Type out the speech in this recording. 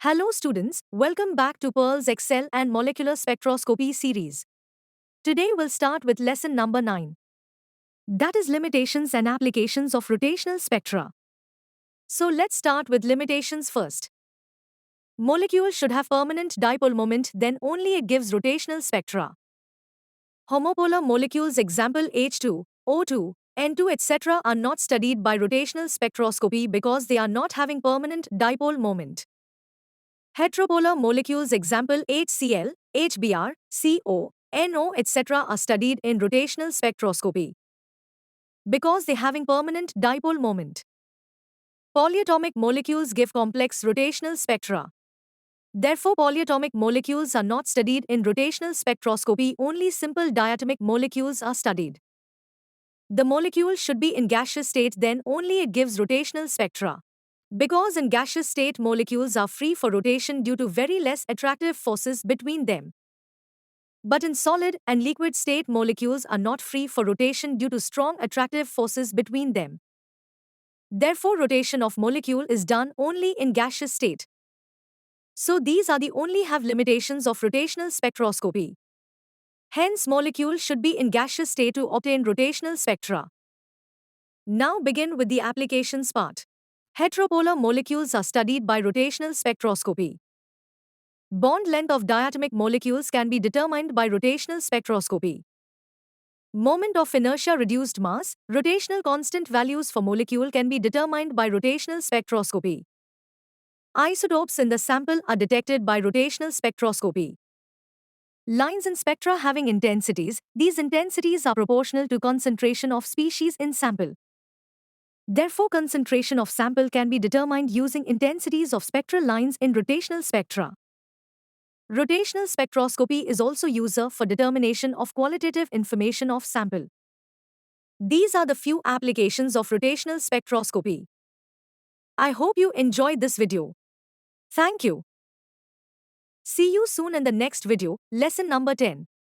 Hello students, welcome back to Pearl's Excel and Molecular Spectroscopy series. Today we'll start with lesson number 9. That is limitations and applications of rotational spectra. So let's start with limitations first. Molecule should have permanent dipole moment, then only it gives rotational spectra. Homopolar molecules example H2, O2, N2 etc. are not studied by rotational spectroscopy because they are not having permanent dipole moment. Heteropolar molecules example HCl, HBr, CO, NO etc. are studied in rotational spectroscopy because they having permanent dipole moment. Polyatomic molecules give complex rotational spectra. Therefore, polyatomic molecules are not studied in rotational spectroscopy, only simple diatomic molecules are studied. The molecule should be in gaseous state, then only it gives rotational spectra. Because in gaseous state molecules are free for rotation due to very less attractive forces between them. But in solid and liquid state molecules are not free for rotation due to strong attractive forces between them. Therefore, rotation of molecule is done only in gaseous state. So these are the only have limitations of rotational spectroscopy. Hence, molecule should be in gaseous state to obtain rotational spectra. Now begin with the applications part. Heteropolar molecules are studied by rotational spectroscopy. Bond length of diatomic molecules can be determined by rotational spectroscopy. Moment of inertia, reduced mass, rotational constant values for molecule can be determined by rotational spectroscopy. Isotopes in the sample are detected by rotational spectroscopy. Lines in spectra having intensities, these intensities are proportional to concentration of species in sample. Therefore, concentration of sample can be determined using intensities of spectral lines in rotational spectra. Rotational spectroscopy is also used for determination of qualitative information of sample. These are the few applications of rotational spectroscopy. I hope you enjoyed this video. Thank you. See you soon in the next video, lesson number 10.